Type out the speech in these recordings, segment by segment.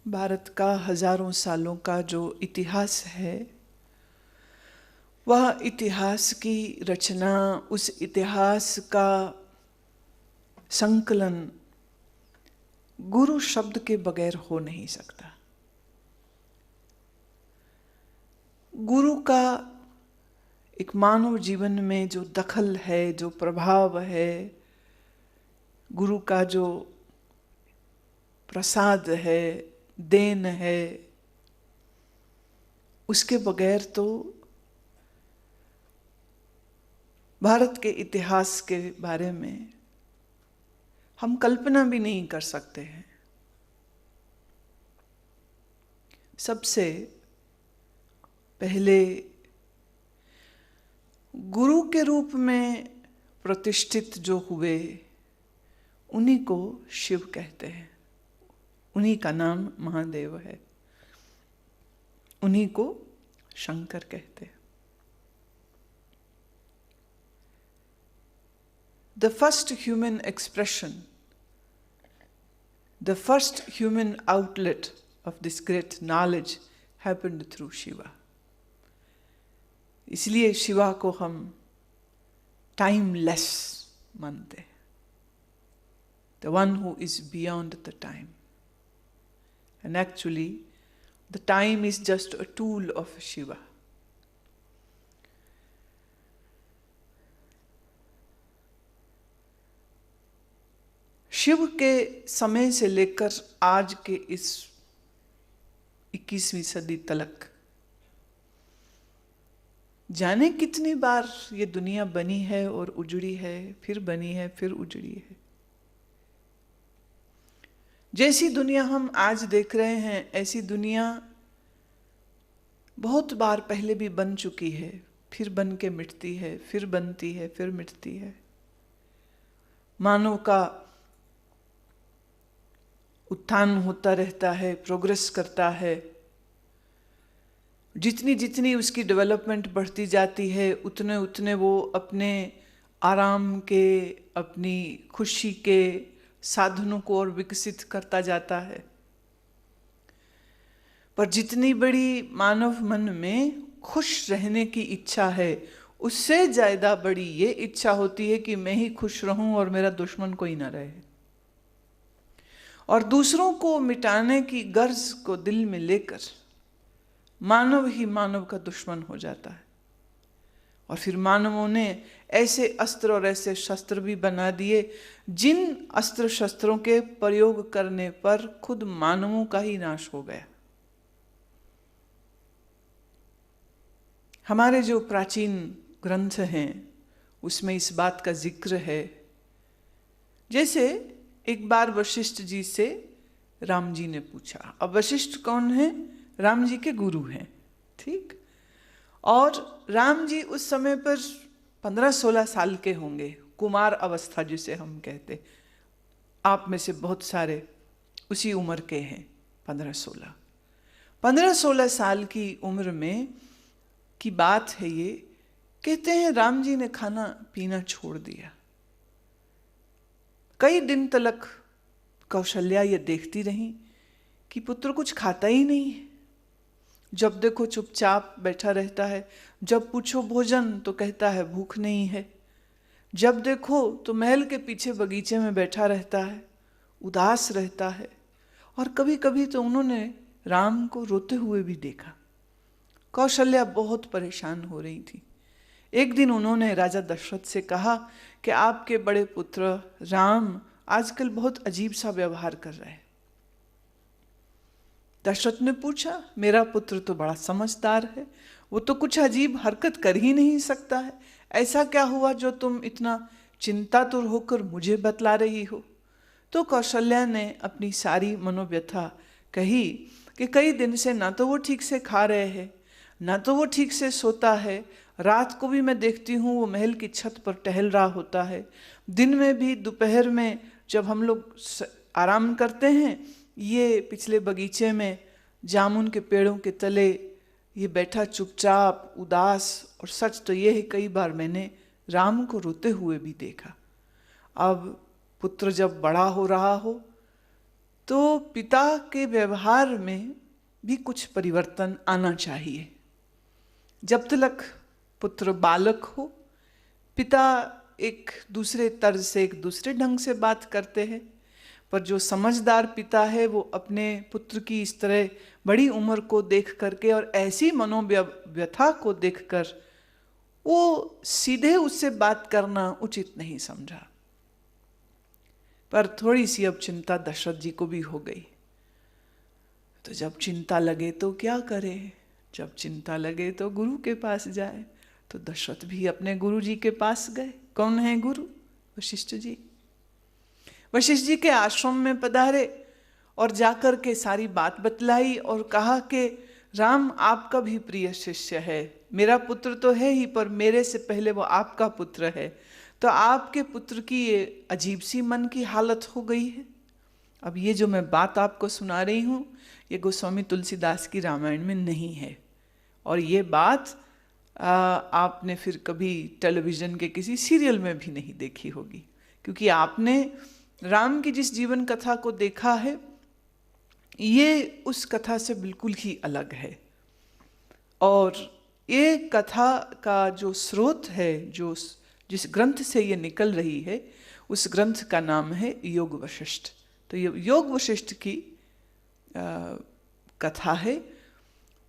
भारत का हजारों सालों का जो इतिहास है, वह इतिहास की रचना, उस इतिहास का संकलन गुरु शब्द के बगैर हो नहीं सकता। गुरु का एक मानव जीवन में जो दखल है, जो प्रभाव है, गुरु का जो प्रसाद है, देन है, उसके बगैर तो भारत के इतिहास के बारे में हम कल्पना भी नहीं कर सकते हैं। सबसे पहले गुरु के रूप में प्रतिष्ठित जो हुए, उन्हीं को शिव कहते हैं। उन्हीं का नाम महादेव है, उन्हीं को शंकर कहते हैं। The first human expression, the first human outlet of this great knowledge happened through Shiva. इसलिए शिवा को हम टाइमलेस मानते हैं, the one who is beyond the time. And actually, the time is just a tool of Shiva. Shiv के समय से लेकर आज के इस 21वीं सदी तक जाने कितनी बार ये दुनिया बनी है और उजड़ी है, फिर बनी है, फिर उजड़ी है। जैसी दुनिया हम आज देख रहे हैं, ऐसी दुनिया बहुत बार पहले भी बन चुकी है, फिर बन के मिटती है, फिर बनती है, फिर मिटती है। मानव का उत्थान होता रहता है, प्रोग्रेस करता है। जितनी जितनी उसकी डेवलपमेंट बढ़ती जाती है, उतने उतने वो अपने आराम के, अपनी खुशी के साधनों को और विकसित करता जाता है। पर जितनी बड़ी मानव मन में खुश रहने की इच्छा है, उससे ज़्यादा बड़ी ये इच्छा होती है कि मैं ही खुश रहूं और मेरा दुश्मन कोई ना रहे। और दूसरों को मिटाने की गर्ज को दिल में लेकर मानव ही मानव का दुश्मन हो जाता है। और फिर मानवों ने ऐसे अस्त्र और ऐसे शस्त्र भी बना दिए, जिन अस्त्र शस्त्रों के प्रयोग करने पर खुद मानवों का ही नाश हो गया। हमारे जो प्राचीन ग्रंथ हैं, उसमें इस बात का जिक्र है। जैसे एक बार वशिष्ठ जी से राम जी ने पूछा। अब वशिष्ठ कौन है? राम जी के गुरु हैं, ठीक। और राम जी उस समय पर 15-16 साल के होंगे, कुमार अवस्था जिसे हम कहते। आप में से बहुत सारे उसी उम्र के हैं, 15-16 साल की उम्र में की बात है ये। कहते हैं राम जी ने खाना पीना छोड़ दिया। कई दिन तक कौशल्या ये देखती रही कि पुत्र कुछ खाता ही नहीं है। जब देखो चुपचाप बैठा रहता है, जब पूछो भोजन तो कहता है भूख नहीं है। जब देखो तो महल के पीछे बगीचे में बैठा रहता है, उदास रहता है। और कभी कभी तो उन्होंने राम को रोते हुए भी देखा। कौशल्या बहुत परेशान हो रही थी। एक दिन उन्होंने राजा दशरथ से कहा कि आपके बड़े पुत्र राम आजकल बहुत अजीब सा व्यवहार कर रहे हैं। दशरथ ने पूछा, मेरा पुत्र तो बड़ा समझदार है, वो तो कुछ अजीब हरकत कर ही नहीं सकता है। ऐसा क्या हुआ जो तुम इतना चिंतातुर होकर मुझे बतला रही हो? तो कौशल्या ने अपनी सारी मनोव्यथा कही कि कई दिन से ना तो वो ठीक से खा रहे हैं, ना तो वो ठीक से सोता है। रात को भी मैं देखती हूँ वो महल की छत पर टहल रहा होता है। दिन में भी दोपहर में जब हम लोग आराम करते हैं, ये पिछले बगीचे में जामुन के पेड़ों के तले ये बैठा चुपचाप उदास। और सच तो ये है, कई बार मैंने राम को रोते हुए भी देखा। अब पुत्र जब बड़ा हो रहा हो तो पिता के व्यवहार में भी कुछ परिवर्तन आना चाहिए। जब तक पुत्र बालक हो, पिता एक दूसरे तर्ज से, एक दूसरे ढंग से बात करते हैं, पर जो समझदार पिता है वो अपने पुत्र की इस तरह बड़ी उम्र को देख करके और ऐसी मनोव्यथा को देखकर वो सीधे उससे बात करना उचित नहीं समझा। पर थोड़ी सी अब चिंता दशरथ जी को भी हो गई। तो जब चिंता लगे तो क्या करे, जब चिंता लगे तो गुरु के पास जाए। तो दशरथ भी अपने गुरु जी के पास गए। कौन है गुरु? वशिष्ठ जी। वशिष्ठ जी के आश्रम में पधारे और जाकर के सारी बात बतलाई और कहा कि राम आपका भी प्रिय शिष्य है, मेरा पुत्र तो है ही, पर मेरे से पहले वो आपका पुत्र है। तो आपके पुत्र की ये अजीब सी मन की हालत हो गई है। अब ये जो मैं बात आपको सुना रही हूँ, ये गोस्वामी तुलसीदास की रामायण में नहीं है, और ये बात आपने फिर कभी टेलीविज़न के किसी सीरियल में भी नहीं देखी होगी, क्योंकि आपने राम की जिस जीवन कथा को देखा है ये उस कथा से बिल्कुल ही अलग है। और ये कथा का जो स्रोत है, जो जिस ग्रंथ से ये निकल रही है, उस ग्रंथ का नाम है योग वशिष्ठ। तो ये योग वशिष्ठ की कथा है।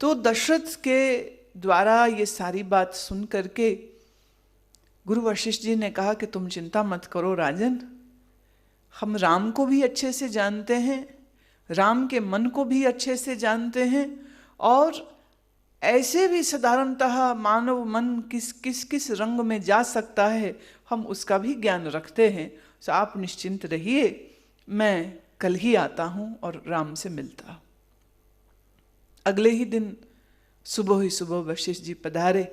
तो दशरथ के द्वारा ये सारी बात सुन करके गुरु वशिष्ठ जी ने कहा कि तुम चिंता मत करो राजन, हम राम को भी अच्छे से जानते हैं, राम के मन को भी अच्छे से जानते हैं, और ऐसे भी साधारणतः मानव मन किस किस रंग में जा सकता है हम उसका भी ज्ञान रखते हैं। तो आप निश्चिंत रहिए, मैं कल ही आता हूँ और राम से मिलता हूँ। अगले ही दिन सुबह ही सुबह वशिष्ठ जी पधारे।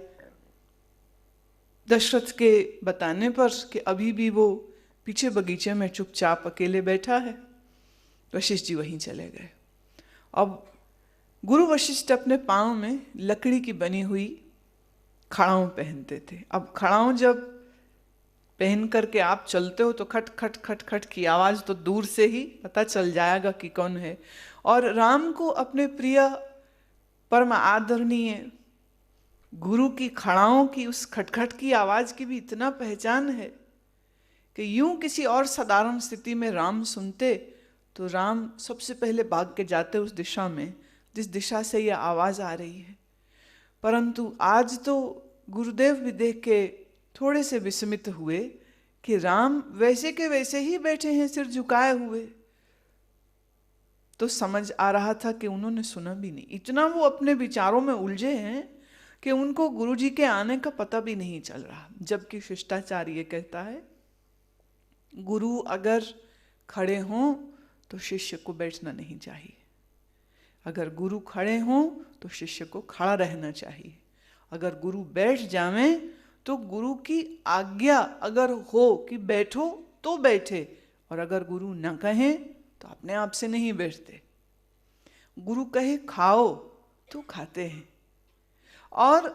दशरथ के बताने पर कि अभी भी वो पीछे बगीचे में चुपचाप अकेले बैठा है, वशिष्ठ जी वहीं चले गए। अब गुरु वशिष्ठ अपने पाँव में लकड़ी की बनी हुई खड़ाऊँ पहनते थे। अब खड़ाऊँ जब पहन करके आप चलते हो तो खट खट खट खट की आवाज़ तो दूर से ही पता चल जाएगा कि कौन है। और राम को अपने प्रिय परम आदरणीय गुरु की खड़ाओं की उस खटखट की आवाज़ की भी इतना पहचान है कि यूं किसी और साधारण स्थिति में राम सुनते तो राम सबसे पहले भाग के जाते उस दिशा में जिस दिशा से यह आवाज़ आ रही है। परंतु आज तो गुरुदेव भी देख के थोड़े से विस्मित हुए कि राम वैसे के वैसे ही बैठे हैं, सिर झुकाए हुए। तो समझ आ रहा था कि उन्होंने सुना भी नहीं, इतना वो अपने विचारों में उलझे हैं कि उनको गुरुजी के आने का पता भी नहीं चल रहा। जबकि शिष्टाचार ये कहता है गुरु अगर खड़े हों तो शिष्य को बैठना नहीं चाहिए, अगर गुरु खड़े हों तो शिष्य को खड़ा रहना चाहिए, अगर गुरु बैठ जावें तो गुरु की आज्ञा अगर हो कि बैठो तो बैठे, और अगर गुरु न कहें तो अपने आप से नहीं बैठते। गुरु कहे खाओ तो खाते हैं, और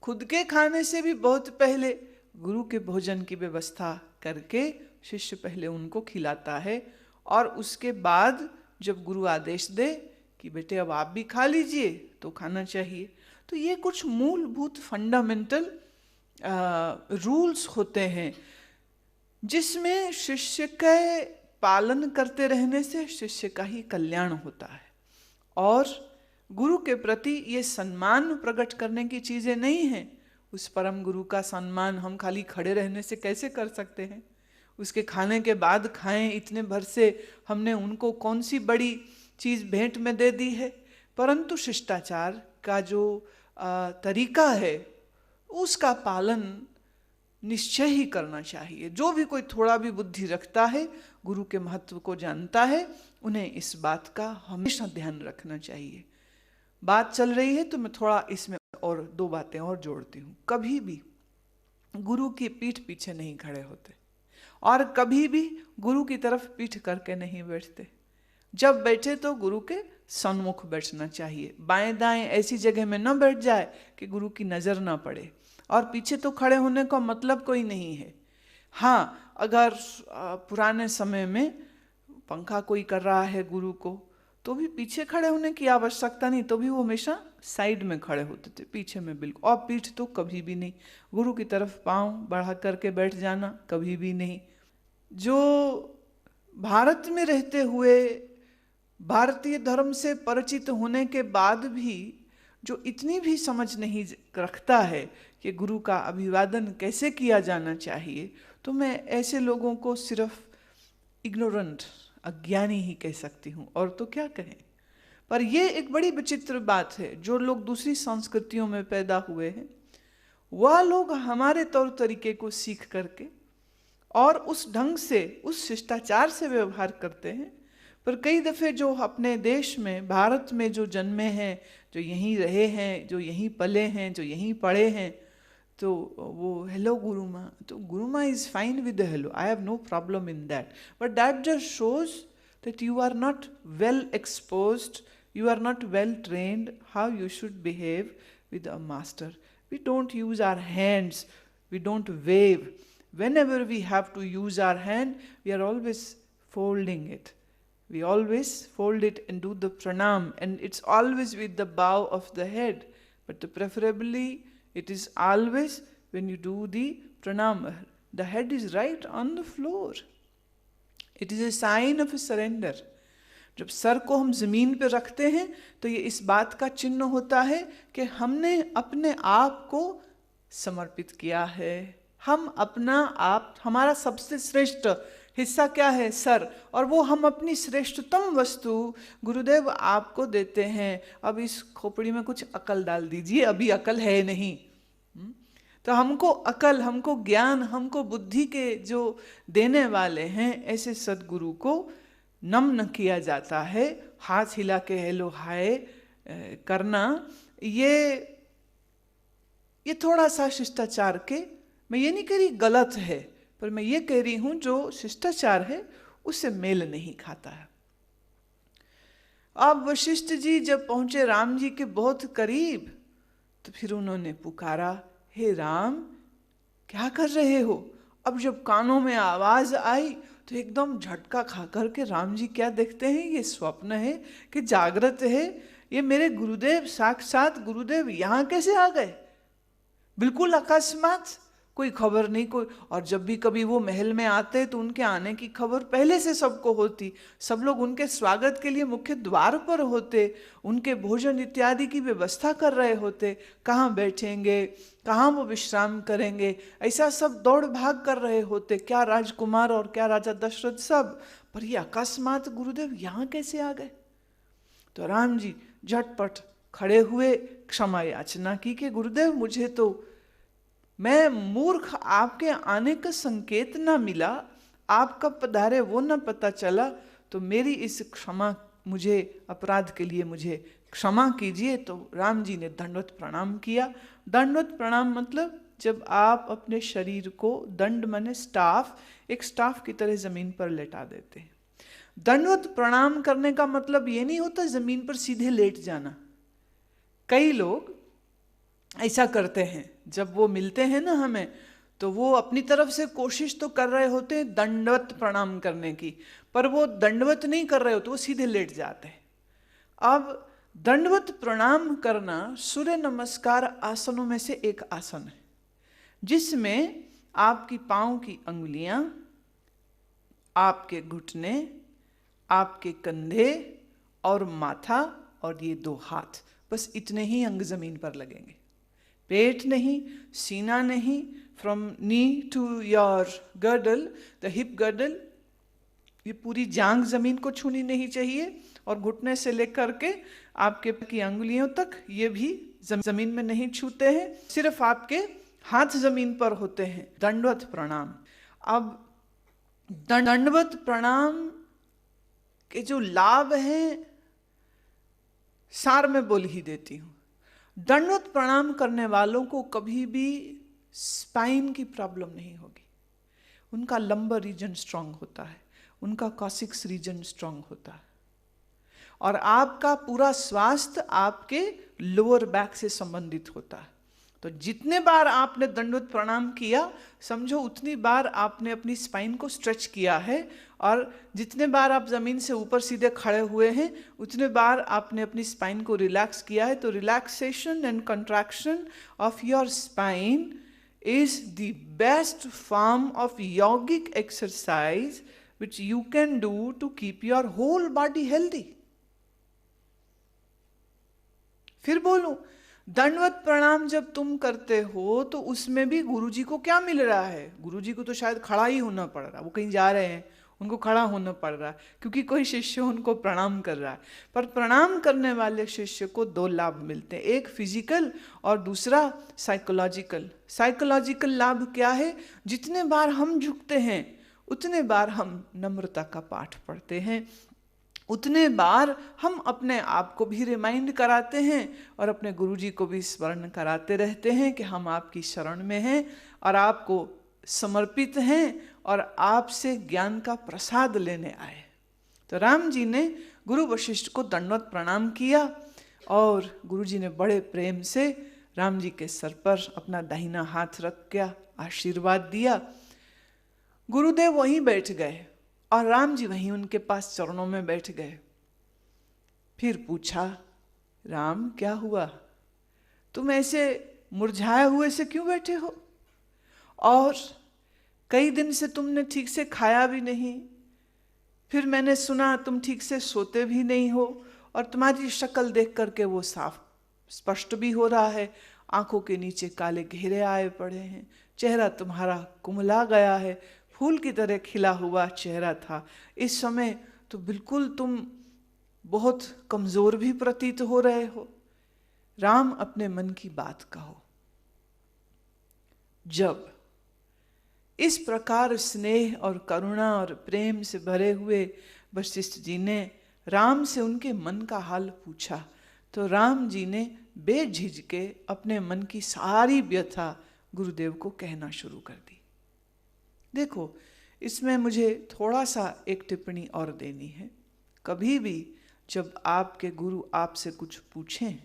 खुद के खाने से भी बहुत पहले गुरु के भोजन की व्यवस्था करके शिष्य पहले उनको खिलाता है, और उसके बाद जब गुरु आदेश दे कि बेटे अब आप भी खा लीजिए तो खाना चाहिए। तो ये कुछ मूलभूत फंडामेंटल रूल्स होते हैं जिसमें शिष्य के पालन करते रहने से शिष्य का ही कल्याण होता है। और गुरु के प्रति ये सम्मान प्रकट करने की चीज़ें नहीं हैं। उस परम गुरु का सम्मान हम खाली खड़े रहने से कैसे कर सकते हैं? उसके खाने के बाद खाएं, इतने भर से हमने उनको कौन सी बड़ी चीज़ भेंट में दे दी है। परंतु शिष्टाचार का जो तरीका है उसका पालन निश्चय ही करना चाहिए। जो भी कोई थोड़ा भी बुद्धि रखता है, गुरु के महत्व को जानता है, उन्हें इस बात का हमेशा ध्यान रखना चाहिए। बात चल रही है तो मैं थोड़ा इसमें और दो बातें और जोड़ती हूँ। कभी भी गुरु की पीठ पीछे नहीं खड़े होते, और कभी भी गुरु की तरफ पीठ करके नहीं बैठते। जब बैठे तो गुरु के सन्मुख बैठना चाहिए, बाएं दाएं ऐसी जगह में न बैठ जाए कि गुरु की नज़र ना पड़े। और पीछे तो खड़े होने का मतलब कोई नहीं है। हाँ, अगर पुराने समय में पंखा कोई कर रहा है गुरु को, तो भी पीछे खड़े होने की आवश्यकता नहीं, तो भी वो हमेशा साइड में खड़े होते थे, पीछे में बिल्कुल। और पीठ तो कभी भी नहीं, गुरु की तरफ पांव बढ़ा करके बैठ जाना कभी भी नहीं। जो भारत में रहते हुए भारतीय धर्म से परिचित होने के बाद भी जो इतनी भी समझ नहीं रखता है कि गुरु का अभिवादन कैसे किया जाना चाहिए, तो मैं ऐसे लोगों को सिर्फ इग्नोरेंट, अज्ञानी ही कह सकती हूँ, और तो क्या कहें। पर ये एक बड़ी विचित्र बात है, जो लोग दूसरी संस्कृतियों में पैदा हुए हैं वह लोग हमारे तौर तरीके को सीख करके और उस ढंग से, उस शिष्टाचार से व्यवहार करते हैं। पर कई दफ़े जो अपने देश में, भारत में जो जन्मे हैं, जो यहीं रहे हैं, जो यहीं पले हैं, जो यहीं पढ़े हैं, तो वो हेलो गुरु माँ, तो Guru Maa is fine with the hello, I have no problem in that, but that just shows that you are not well exposed, you are not well trained how you should behave with a master. We don't use our hands, we don't wave. Whenever we have to use our hand, we are always folding it. We always fold it and do the pranam, and it's always with the bow of the head. But preferably, it is always when you do the pranam, the head is right on the floor. It is a sign of a surrender. जब sir को हम जमीन पर रखते हैं तो ये इस बात का चिन्ह होता है कि हमने अपने आप को समर्पित किया है। हम अपना आप, हमारा सबसे श्रेष्ठ हिस्सा क्या है? सर। और वो हम अपनी श्रेष्ठतम वस्तु गुरुदेव आपको देते हैं, अब इस खोपड़ी में कुछ अकल डाल दीजिए, अभी अकल है नहीं। तो हमको अकल, हमको ज्ञान, हमको बुद्धि के जो देने वाले हैं, ऐसे सदगुरु को नम्न किया जाता है। हाथ हिला के हेलो हाय करना, ये थोड़ा सा शिष्टाचार के, मैं ये नहीं कह रही गलत है, पर मैं ये कह रही हूँ जो शिष्टाचार है उससे मेल नहीं खाता है। अब वशिष्ठ जी जब पहुंचे राम जी के बहुत करीब, तो फिर उन्होंने पुकारा, हे राम क्या कर रहे हो? अब जब कानों में आवाज आई तो एकदम झटका खा करके राम जी क्या देखते हैं, ये स्वप्न है कि जागृत है? ये मेरे गुरुदेव, साक्षात गुरुदेव यहाँ कैसे आ गए? बिल्कुल अकस्मात, कोई खबर नहीं कोई। और जब भी कभी वो महल में आते तो उनके आने की खबर पहले से सबको होती, सब लोग उनके स्वागत के लिए मुख्य द्वार पर होते, उनके भोजन इत्यादि की व्यवस्था कर रहे होते, कहाँ बैठेंगे, कहाँ वो विश्राम करेंगे, ऐसा सब दौड़ भाग कर रहे होते, क्या राजकुमार और क्या राजा दशरथ सब। पर ये अकस्मात गुरुदेव यहाँ कैसे आ गए? तो राम जी झटपट खड़े हुए, क्षमा याचना की कि गुरुदेव मुझे तो, मैं मूर्ख, आपके आने का संकेत ना मिला, आप कब पधारे वो ना पता चला, तो मेरी इस क्षमा, मुझे अपराध के लिए मुझे क्षमा कीजिए। तो राम जी ने दंडवत प्रणाम किया। दंडवत प्रणाम मतलब जब आप अपने शरीर को, दंड माने स्टाफ, एक स्टाफ की तरह जमीन पर लेटा देते हैं। दंडवत प्रणाम करने का मतलब ये नहीं होता जमीन पर सीधे लेट जाना। कई लोग ऐसा करते हैं, जब वो मिलते हैं ना हमें, तो वो अपनी तरफ से कोशिश तो कर रहे होते हैं दंडवत प्रणाम करने की, पर वो दंडवत नहीं कर रहे होते, वो सीधे लेट जाते हैं। अब दंडवत प्रणाम करना सूर्य नमस्कार आसनों में से एक आसन है, जिसमें आपकी पांव की अंगुलियां, आपके घुटने, आपके कंधे और माथा और ये दो हाथ, बस इतने ही अंग जमीन पर लगेंगे। पेट नहीं, सीना नहीं, from knee to your girdle, the hip girdle, ये पूरी जांघ जमीन को छूनी नहीं चाहिए, और घुटने से लेकर के आपके की अंगुलियों तक ये भी जमीन में नहीं छूते हैं, सिर्फ आपके हाथ जमीन पर होते हैं। दंडवत प्रणाम। अब दंडवत प्रणाम के जो लाभ हैं सार में बोल ही देती हूँ। दंडवत प्रणाम करने वालों को कभी भी स्पाइन की प्रॉब्लम नहीं होगी, उनका लंबर रीजन स्ट्रांग होता है, उनका कॉसिक्स रीजन स्ट्रांग होता है, और आपका पूरा स्वास्थ्य आपके लोअर बैक से संबंधित होता है। तो जितने बार आपने दंडवत प्रणाम किया, समझो उतनी बार आपने अपनी स्पाइन को स्ट्रेच किया है, और जितने बार आप जमीन से ऊपर सीधे खड़े हुए हैं उतने बार आपने अपनी स्पाइन को रिलैक्स किया है। तो relaxation and contraction of your spine is the best form of yogic exercise which you can do to keep your whole body healthy. फिर बोलूं, दंडवत प्रणाम जब तुम करते हो तो उसमें भी गुरुजी को क्या मिल रहा है? गुरुजी को तो शायद खड़ा ही होना पड़ रहा है, वो कहीं जा रहे हैं, उनको खड़ा होना पड़ रहा है क्योंकि कोई शिष्य उनको प्रणाम कर रहा है। पर प्रणाम करने वाले शिष्य को दो लाभ मिलते हैं, एक फिजिकल और दूसरा साइकोलॉजिकल। साइकोलॉजिकल लाभ क्या है? जितने बार हम झुकते हैं उतने बार हम नम्रता का पाठ पढ़ते हैं, उतने बार हम अपने आप को भी रिमाइंड कराते हैं और अपने गुरुजी को भी स्मरण कराते रहते हैं कि हम आपकी शरण में हैं और आपको समर्पित हैं और आपसे ज्ञान का प्रसाद लेने आए। तो राम जी ने गुरु वशिष्ठ को दंडवत प्रणाम किया और गुरुजी ने बड़े प्रेम से राम जी के सर पर अपना दाहिना हाथ रख के आशीर्वाद दिया। गुरुदेव वहीं बैठ गए और राम जी वहीं उनके पास चरणों में बैठ गए। फिर पूछा, राम क्या हुआ? तुम ऐसे मुरझाए हुए से क्यों बैठे हो? और कई दिन से तुमने ठीक से खाया भी नहीं, फिर मैंने सुना तुम ठीक से सोते भी नहीं हो, और तुम्हारी शक्ल देख करके वो साफ स्पष्ट भी हो रहा है, आंखों के नीचे काले घेरे आए पड़े हैं, चेहरा तुम्हारा कुमला गया है, फूल की तरह खिला हुआ चेहरा था। इस समय तो बिल्कुल तुम बहुत कमजोर भी प्रतीत हो रहे हो। राम, अपने मन की बात कहो। जब इस प्रकार स्नेह और करुणा और प्रेम से भरे हुए वशिष्ठ जी ने राम से उनके मन का हाल पूछा तो राम जी ने बेझिझके अपने मन की सारी व्यथा गुरुदेव को कहना शुरू कर दी। देखो, इसमें मुझे थोड़ा सा एक टिप्पणी और देनी है। कभी भी जब आपके गुरु आपसे कुछ पूछें,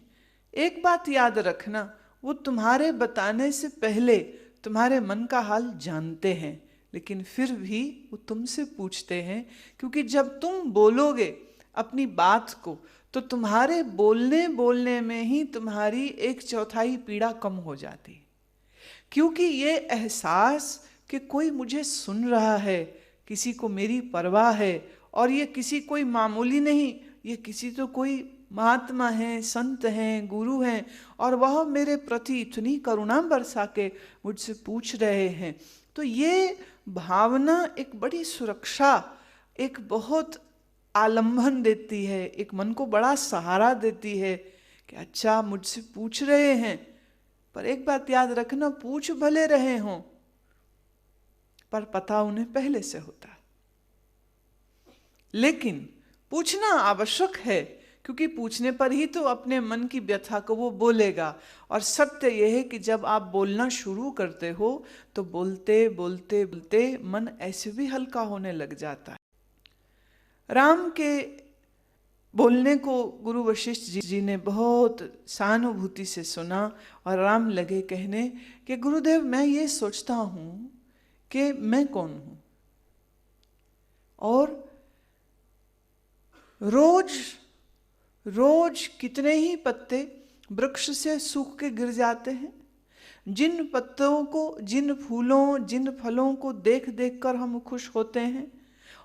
एक बात याद रखना, वो तुम्हारे बताने से पहले तुम्हारे मन का हाल जानते हैं, लेकिन फिर भी वो तुमसे पूछते हैं, क्योंकि जब तुम बोलोगे अपनी बात को तो तुम्हारे बोलने में ही तुम्हारी 1/4 पीड़ा कम हो जाती, क्योंकि ये एहसास कि कोई मुझे सुन रहा है, किसी को मेरी परवाह है, और ये किसी कोई मामूली नहीं, ये किसी तो कोई महात्मा हैं, संत हैं, गुरु हैं, और वह मेरे प्रति इतनी करुणा बरसा के मुझसे पूछ रहे हैं। तो ये भावना एक बड़ी सुरक्षा, एक बहुत आलंबन देती है, एक मन को बड़ा सहारा देती है कि अच्छा मुझसे पूछ रहे हैं। पर एक बात याद रखना, पूछ भले रहे हों पर पता उन्हें पहले से होता, लेकिन पूछना आवश्यक है, क्योंकि पूछने पर ही तो अपने मन की व्यथा को वो बोलेगा। और सत्य यह है कि जब आप बोलना शुरू करते हो तो बोलते बोलते बोलते मन ऐसे भी हल्का होने लग जाता है। राम के बोलने को गुरु वशिष्ठ जी ने बहुत सहानुभूति से सुना और राम लगे कहने कि गुरुदेव, मैं ये सोचता हूँ कि मैं कौन हूँ, और रोज रोज कितने ही पत्ते वृक्ष से सूख के गिर जाते हैं। जिन पत्तों को, जिन फूलों, जिन फलों को देख देख कर हम खुश होते हैं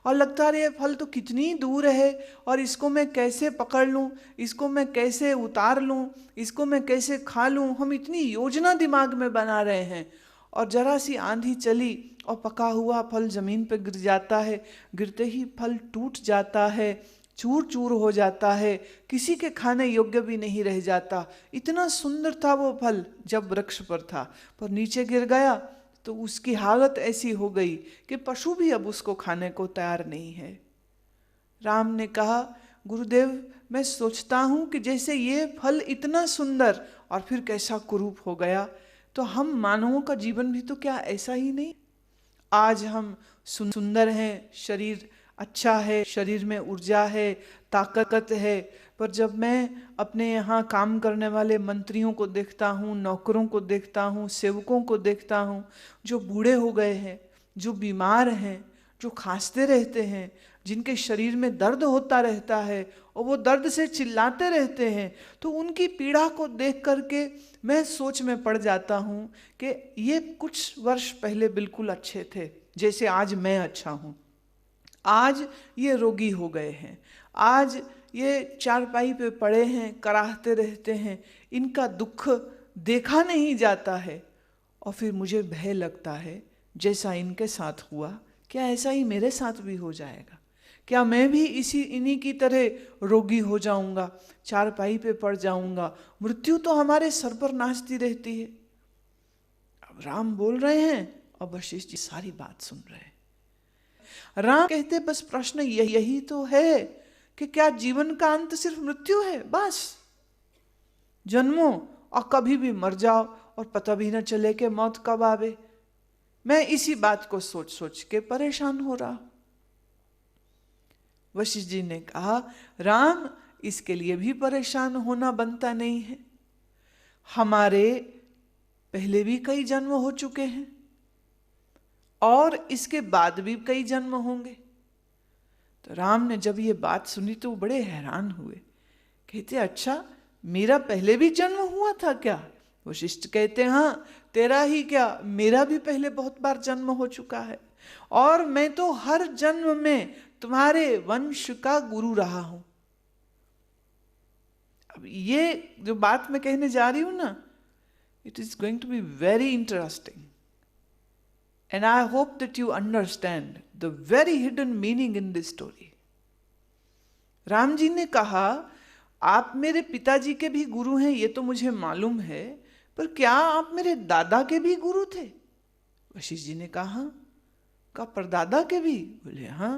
और लगता है ये फल तो कितनी दूर है और इसको मैं कैसे पकड़ लूँ, इसको मैं कैसे उतार लूँ, इसको मैं कैसे खा लूँ, हम इतनी योजना दिमाग में बना रहे हैं, और जरा सी आंधी चली और पका हुआ फल जमीन पर गिर जाता है, गिरते ही फल टूट जाता है, चूर चूर हो जाता है, किसी के खाने योग्य भी नहीं रह जाता। इतना सुंदर था वो फल जब वृक्ष पर था, पर नीचे गिर गया तो उसकी हालत ऐसी हो गई कि पशु भी अब उसको खाने को तैयार नहीं है। राम ने कहा, गुरुदेव, मैं सोचता हूँ कि जैसे ये फल इतना सुंदर और फिर कैसा कुरूप हो गया, तो हम मानवों का जीवन भी तो क्या ऐसा ही नहीं? आज हम सुंदर हैं, शरीर अच्छा है, शरीर में ऊर्जा है, ताकत है, पर जब मैं अपने यहाँ काम करने वाले मंत्रियों को देखता हूँ, नौकरों को देखता हूँ, सेवकों को देखता हूँ, जो बूढ़े हो गए हैं, जो बीमार हैं, जो खांसते रहते हैं, जिनके शरीर में दर्द होता रहता है और वो दर्द से चिल्लाते रहते हैं, तो उनकी पीड़ा को देख करके मैं सोच में पड़ जाता हूँ कि ये कुछ वर्ष पहले बिल्कुल अच्छे थे, जैसे आज मैं अच्छा हूँ। आज ये रोगी हो गए हैं, आज ये चारपाई पे पड़े हैं, कराहते रहते हैं, इनका दुख देखा नहीं जाता है। और फिर मुझे भय लगता है, जैसा इनके साथ हुआ, क्या ऐसा ही मेरे साथ भी हो जाएगा? क्या मैं भी इन्हीं की तरह रोगी हो जाऊंगा, चारपाई पे पड़ जाऊंगा? मृत्यु तो हमारे सर पर नाचती रहती है। अब राम बोल रहे हैं और वशिष्ठ जी सारी बात सुन रहे हैं। राम कहते बस प्रश्न यही तो है कि क्या जीवन का अंत सिर्फ मृत्यु है? बस जन्मो और कभी भी मर जाओ और पता भी न चले कि मौत कब आवे। मैं इसी बात को सोच सोच के परेशान हो रहा। वशिष्ठ जी ने कहा, राम, इसके लिए भी परेशान होना बनता नहीं है। हमारे पहले भी कई जन्म हो चुके हैं और इसके बाद भी कई जन्म होंगे। तो राम ने जब ये बात सुनी तो बड़े हैरान हुए। कहते, अच्छा, मेरा पहले भी जन्म हुआ था क्या? वशिष्ठ कहते, हाँ, तेरा ही क्या, मेरा भी पहले बहुत बार जन्म हो चुका है और मैं तो हर जन्म में तुम्हारे वंश का गुरु रहा हूं। अब ये जो बात मैं कहने जा रही हूं ना, it is going to be very interesting and I hope that you understand the very hidden meaning in this story. Ram ji ने कहा, आप मेरे पिताजी के भी गुरु हैं, ये तो मुझे मालूम है, पर क्या आप मेरे दादा के भी गुरु थे? वशिष्ठ जी ने कहा, परदादा के भी? बोले, हाँ,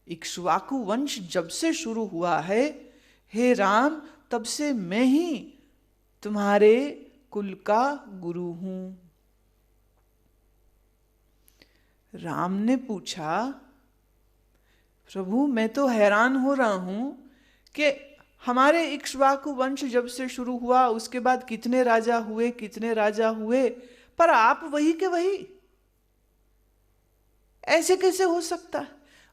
इक्ष्वाकु वंश जब से शुरू हुआ है, हे राम, तब से मैं ही तुम्हारे कुल का गुरु हूं। राम ने पूछा, प्रभु, मैं तो हैरान हो रहा हूं कि हमारे इक्ष्वाकु वंश जब से शुरू हुआ, उसके बाद कितने राजा हुए, पर आप वही के वही। ऐसे कैसे हो सकता है?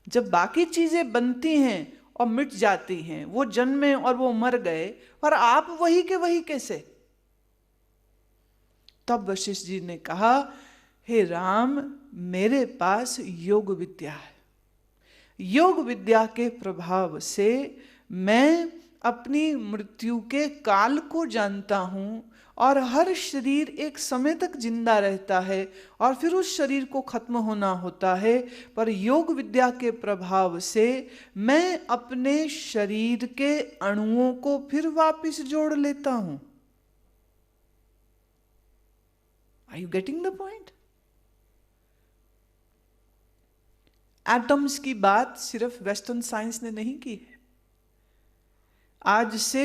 जब बाकी चीजें बनती हैं और मिट जाती हैं, वो जन्मे और वो मर गए, पर आप वही के वही कैसे? तब वशिष्ठ जी ने कहा, हे राम, मेरे पास योग विद्या है। योग विद्या के प्रभाव से मैं अपनी मृत्यु के काल को जानता हूं और हर शरीर एक समय तक जिंदा रहता है और फिर उस शरीर को खत्म होना होता है, पर योग विद्या के प्रभाव से मैं अपने शरीर के अणुओं को फिर वापस जोड़ लेता हूं। Are you getting the point? Atoms की बात सिर्फ वेस्टर्न साइंस ने नहीं की है। आज से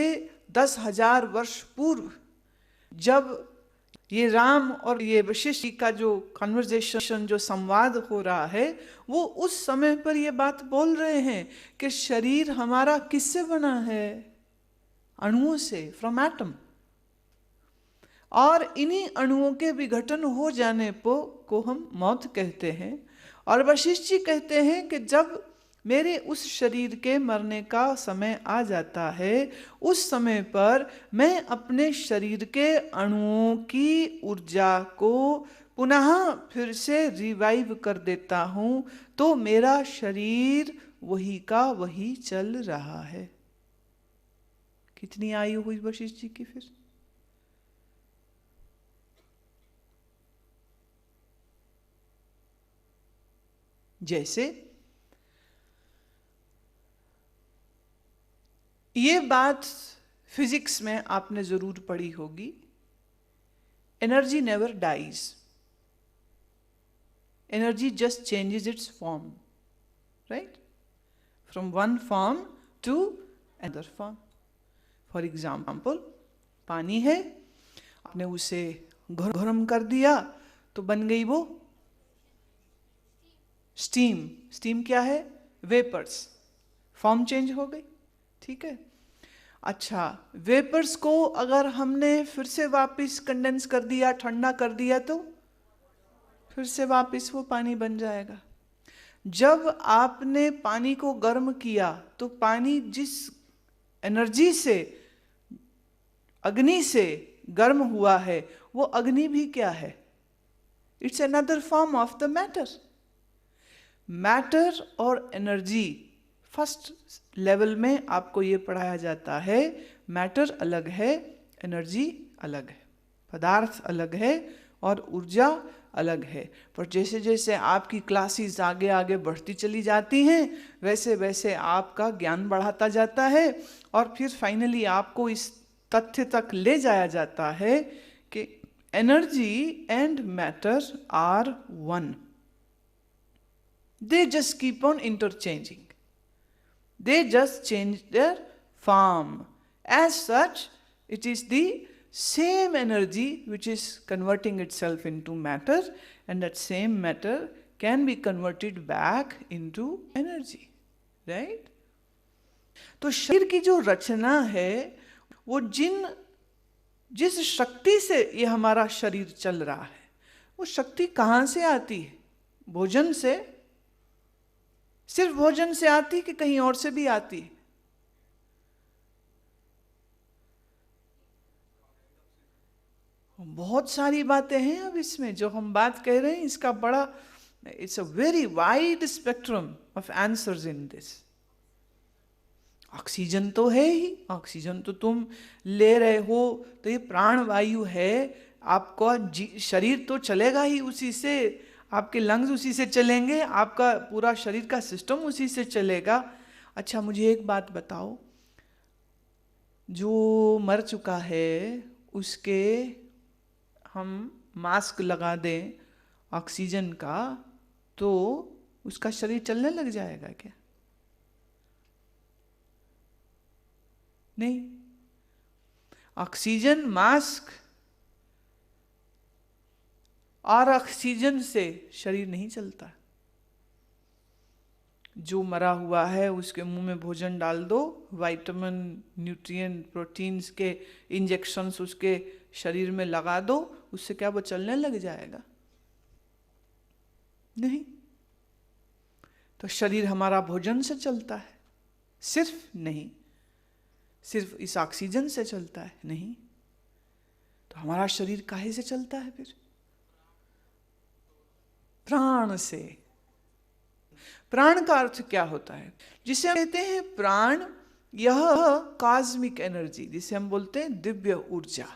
10,000 वर्ष पूर्व जब ये राम और ये वशिष्ठ जी का जो कन्वर्सेशन, जो संवाद हो रहा है, वो उस समय पर ये बात बोल रहे हैं कि शरीर हमारा किससे बना है? अणुओं से, फ्रॉम एटम। और इन्हीं अणुओं के विघटन हो जाने को हम मौत कहते हैं। और वशिष्ठ जी कहते हैं कि जब मेरे उस शरीर के मरने का समय आ जाता है, उस समय पर मैं अपने शरीर के अणुओं की ऊर्जा को पुनः फिर से रिवाइव कर देता हूं, तो मेरा शरीर वही का वही चल रहा है। कितनी आयु हुई वशिष्ठ जी की फिर? जैसे ये बात फिजिक्स में आपने जरूर पढ़ी होगी, energy never dies, energy just changes its form, right, from one form to other form. For example, पानी है, आपने उसे गर्म कर दिया तो बन गई वो स्टीम। स्टीम क्या है? वेपर्स। फॉर्म चेंज हो गई, ठीक है। अच्छा, वेपर्स को अगर हमने फिर से वापस कंडेंस कर दिया, ठंडा कर दिया, तो फिर से वापस वो पानी बन जाएगा। जब आपने पानी को गर्म किया तो पानी जिस एनर्जी से, अग्नि से गर्म हुआ है, वो अग्नि भी क्या है? It's another form of the matter. Matter और एनर्जी, फर्स्ट लेवल में आपको ये पढ़ाया जाता है, मैटर अलग है, एनर्जी अलग है, पदार्थ अलग है और ऊर्जा अलग है। पर जैसे जैसे आपकी क्लासेस आगे आगे बढ़ती चली जाती हैं, वैसे वैसे आपका ज्ञान बढ़ाता जाता है और फिर फाइनली आपको इस तथ्य तक ले जाया जाता है कि energy and matter are one. They just keep on interchanging. They just change their form. As such, it is the same energy which is converting itself into matter, and that same matter can be converted back into energy. Right? तो शरीर की जो रचना है, वो जिस शक्ति से ये हमारा शरीर चल रहा है, वो शक्ति कहाँ से आती है? भोजन से? सिर्फ भोजन से आती कि कहीं और से भी आती? बहुत सारी बातें हैं अब इसमें जो हम बात कह रहे हैं, इसका बड़ा, it's a very wide spectrum of answers in this. Oxygen तो है ही, ऑक्सीजन तो तुम ले रहे हो, तो ये प्राण वायु है, आपका शरीर तो चलेगा ही उसी से, आपके लंग्स उसी से चलेंगे, आपका पूरा शरीर का सिस्टम उसी से चलेगा। अच्छा, मुझे एक बात बताओ, जो मर चुका है उसके हम मास्क लगा दें ऑक्सीजन का, तो उसका शरीर चलने लग जाएगा क्या? नहीं। ऑक्सीजन मास्क और ऑक्सीजन से शरीर नहीं चलता। जो मरा हुआ है उसके मुंह में भोजन डाल दो, विटामिन, न्यूट्रिएंट, प्रोटीन्स के इंजेक्शंस उसके शरीर में लगा दो, उससे क्या वो चलने लग जाएगा? नहीं। तो शरीर हमारा भोजन से चलता है? सिर्फ नहीं। सिर्फ इस ऑक्सीजन से चलता है? नहीं। तो हमारा शरीर काहे से चलता है फिर? प्राण से। प्राण का अर्थ क्या होता है? जिसे हम कहते हैं प्राण, यह कॉस्मिक एनर्जी, जिसे हम बोलते हैं दिव्य ऊर्जा,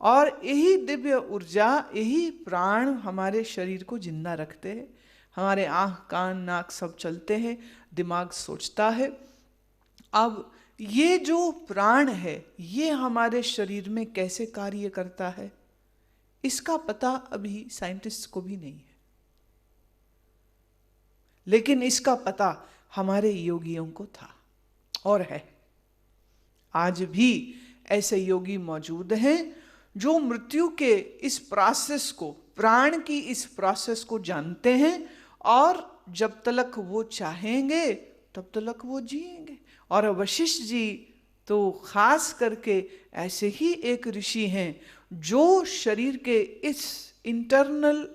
और यही दिव्य ऊर्जा, यही प्राण हमारे शरीर को जिंदा रखते हैं। हमारे आँख, कान, नाक सब चलते हैं, दिमाग सोचता है। अब ये जो प्राण है, ये हमारे शरीर में कैसे कार्य करता है, इसका पता अभी साइंटिस्ट को भी नहीं है, लेकिन इसका पता हमारे योगियों को था और है। आज भी ऐसे योगी मौजूद हैं जो मृत्यु के इस प्रोसेस को, प्राण की इस प्रोसेस को जानते हैं, और जब तक वो चाहेंगे तब तक वो जिएंगे। और वशिष्ठ जी तो खास करके ऐसे ही एक ऋषि हैं जो शरीर के इस इंटरनल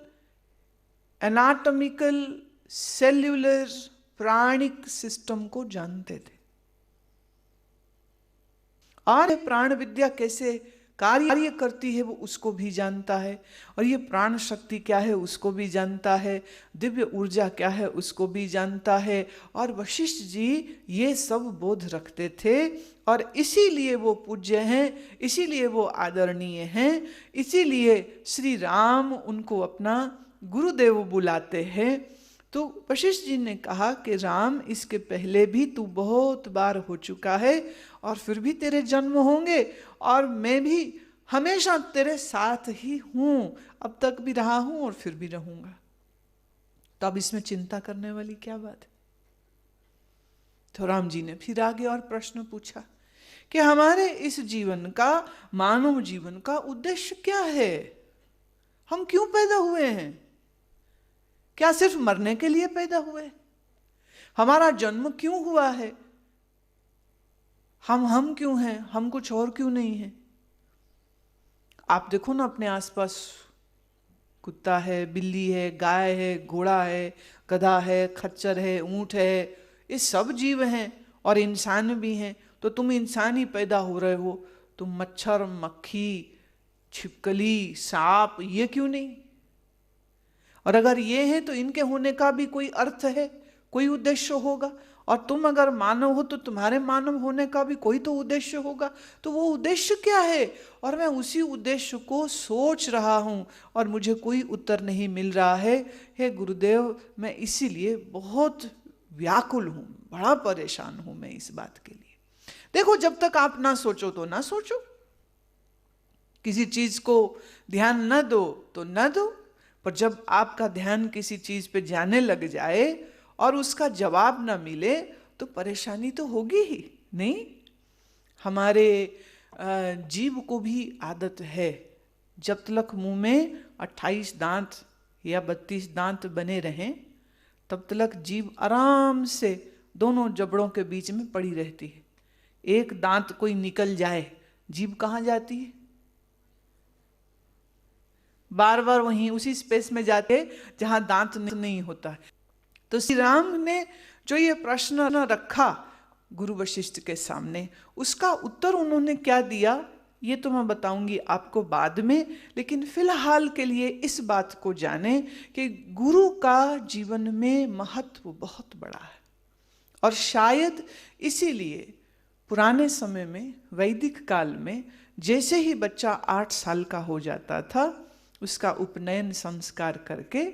एनाटॉमिकल सेल्यूलर प्राणिक सिस्टम को जानते थे, और प्राण विद्या कैसे कार्य करती है वो उसको भी जानता है, और ये प्राण शक्ति क्या है उसको भी जानता है, दिव्य ऊर्जा क्या है उसको भी जानता है। और वशिष्ठ जी ये सब बोध रखते थे, और इसीलिए वो पूज्य हैं, इसीलिए वो आदरणीय हैं, इसीलिए श्री राम उनको अपना गुरुदेव बुलाते हैं। तो वशिष्ठ जी ने कहा कि राम, इसके पहले भी तू बहुत बार हो चुका है, और फिर भी तेरे जन्म होंगे, और मैं भी हमेशा तेरे साथ ही हूं, अब तक भी रहा हूं और फिर भी रहूंगा। तो अब इसमें चिंता करने वाली क्या बात है? तो राम जी ने फिर आगे और प्रश्न पूछा कि हमारे इस जीवन का, मानव जीवन का उद्देश्य क्या है? हम क्यों पैदा हुए हैं? क्या सिर्फ मरने के लिए पैदा हुए? हमारा जन्म क्यों हुआ है? हम क्यों हैं, हम कुछ और क्यों नहीं हैं। आप देखो ना अपने आसपास, कुत्ता है, बिल्ली है, गाय है, घोड़ा है, गधा है, खच्चर है, ऊंट है, ये सब जीव हैं और इंसान भी हैं। तो तुम इंसान ही पैदा हो रहे हो, तुम मच्छर, मक्खी, छिपकली, सांप, ये क्यों नहीं। और अगर ये है तो इनके होने का भी कोई अर्थ है, कोई उद्देश्य होगा। और तुम अगर मानव हो तो तुम्हारे मानव होने का भी कोई तो उद्देश्य होगा। तो वो उद्देश्य क्या है, और मैं उसी उद्देश्य को सोच रहा हूं और मुझे कोई उत्तर नहीं मिल रहा है। हे गुरुदेव, मैं इसीलिए बहुत व्याकुल हूं, बड़ा परेशान हूं मैं इस बात के लिए। देखो, जब तक आप ना सोचो तो ना सोचो, किसी चीज को ध्यान न दो तो न दो, पर जब आपका ध्यान किसी चीज पे जाने लग जाए और उसका जवाब ना मिले तो परेशानी तो होगी ही नहीं। हमारे जीव को भी आदत है, जब तक मुंह में 28 दांत या 32 दांत बने रहें तब तक जीव आराम से दोनों जबड़ों के बीच में पड़ी रहती है। एक दांत कोई निकल जाए, जीभ कहाँ जाती है, बार बार वहीं उसी स्पेस में जाते जहां दांत नहीं होता है। तो श्री राम ने जो ये प्रश्न रखा गुरु वशिष्ठ के सामने, उसका उत्तर उन्होंने क्या दिया ये तो मैं बताऊंगी आपको बाद में। लेकिन फिलहाल के लिए इस बात को जाने कि गुरु का जीवन में महत्व बहुत बड़ा है। और शायद इसीलिए पुराने समय में, वैदिक काल में, जैसे ही बच्चा 8 साल का हो जाता था उसका उपनयन संस्कार करके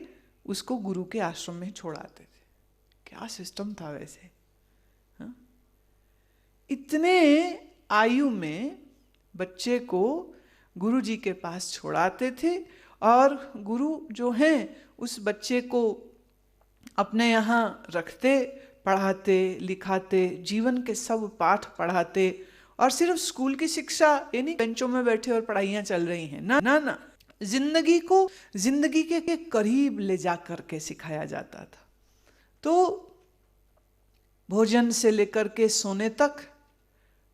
उसको गुरु के आश्रम में छोड़ाते थे। क्या सिस्टम था वैसे, हा? इतने आयु में बच्चे को गुरु जी के पास छोड़ाते थे और गुरु जो हैं उस बच्चे को अपने यहाँ रखते, पढ़ाते लिखाते, जीवन के सब पाठ पढ़ाते। और सिर्फ स्कूल की शिक्षा ये नहीं बेंचों में बैठे और पढ़ाइयाँ चल रही हैं, ना ना ना, जिंदगी को जिंदगी के करीब ले जा करके सिखाया जाता था। तो भोजन से लेकर के सोने तक,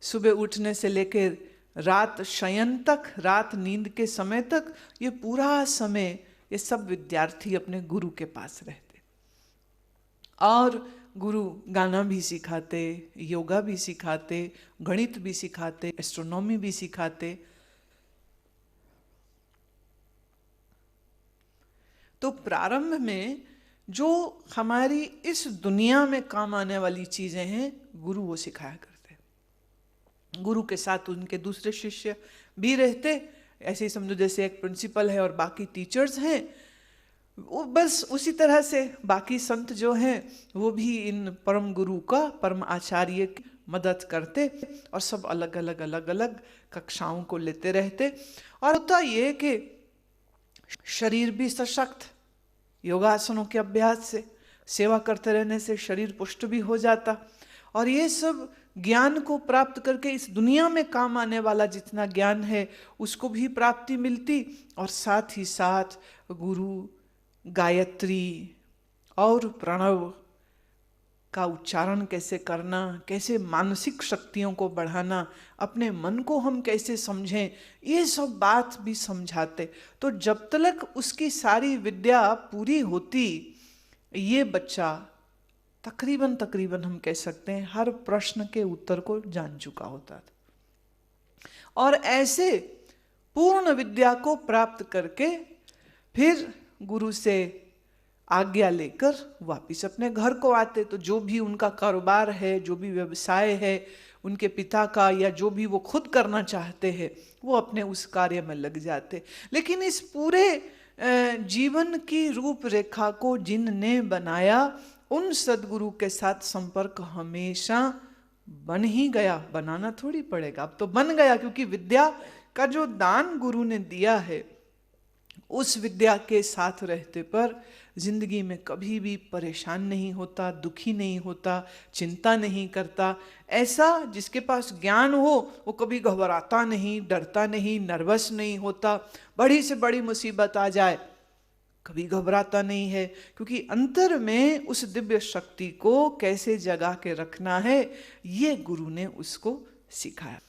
सुबह उठने से लेकर रात शयन तक, रात नींद के समय तक, ये पूरा समय ये सब विद्यार्थी अपने गुरु के पास रहते। और गुरु गाना भी सिखाते, योगा भी सिखाते, गणित भी सिखाते, एस्ट्रोनॉमी भी सिखाते। तो प्रारंभ में जो हमारी इस दुनिया में काम आने वाली चीजें हैं गुरु वो सिखाया करते। गुरु के साथ उनके दूसरे शिष्य भी रहते, ऐसे ही समझो जैसे एक प्रिंसिपल है और बाकी टीचर्स हैं। वो बस उसी तरह से बाकी संत जो हैं वो भी इन परम गुरु का, परम आचार्य की मदद करते और सब अलग अलग अलग अलग कक्षाओं को लेते रहते। और होता ये कि शरीर भी सशक्त, योगासनों के अभ्यास से, सेवा करते रहने से शरीर पुष्ट भी हो जाता। और ये सब ज्ञान को प्राप्त करके इस दुनिया में काम आने वाला जितना ज्ञान है उसको भी प्राप्ति मिलती। और साथ ही साथ गुरु गायत्री और प्रणव का उच्चारण कैसे करना, कैसे मानसिक शक्तियों को बढ़ाना, अपने मन को हम कैसे समझें, ये सब बात भी समझाते। तो जब तक उसकी सारी विद्या पूरी होती ये बच्चा तकरीबन हम कह सकते हैं हर प्रश्न के उत्तर को जान चुका होता था। और ऐसे पूर्ण विद्या को प्राप्त करके फिर गुरु से आज्ञा लेकर वापिस अपने घर को आते। तो जो भी उनका कारोबार है, जो भी व्यवसाय है उनके पिता का, या जो भी वो खुद करना चाहते हैं वो अपने उस कार्य में लग जाते। लेकिन इस पूरे जीवन की रूपरेखा को जिनने बनाया उन सदगुरु के साथ संपर्क हमेशा बन ही गया, बनाना थोड़ी पड़ेगा, अब तो बन गया। क्योंकि विद्या का जो दान गुरु ने दिया है उस विद्या के साथ रहते पर जिंदगी में कभी भी परेशान नहीं होता, दुखी नहीं होता, चिंता नहीं करता। ऐसा जिसके पास ज्ञान हो वो कभी घबराता नहीं, डरता नहीं, नर्वस नहीं होता। बड़ी से बड़ी मुसीबत आ जाए कभी घबराता नहीं है, क्योंकि अंतर में उस दिव्य शक्ति को कैसे जगा के रखना है ये गुरु ने उसको सिखाया।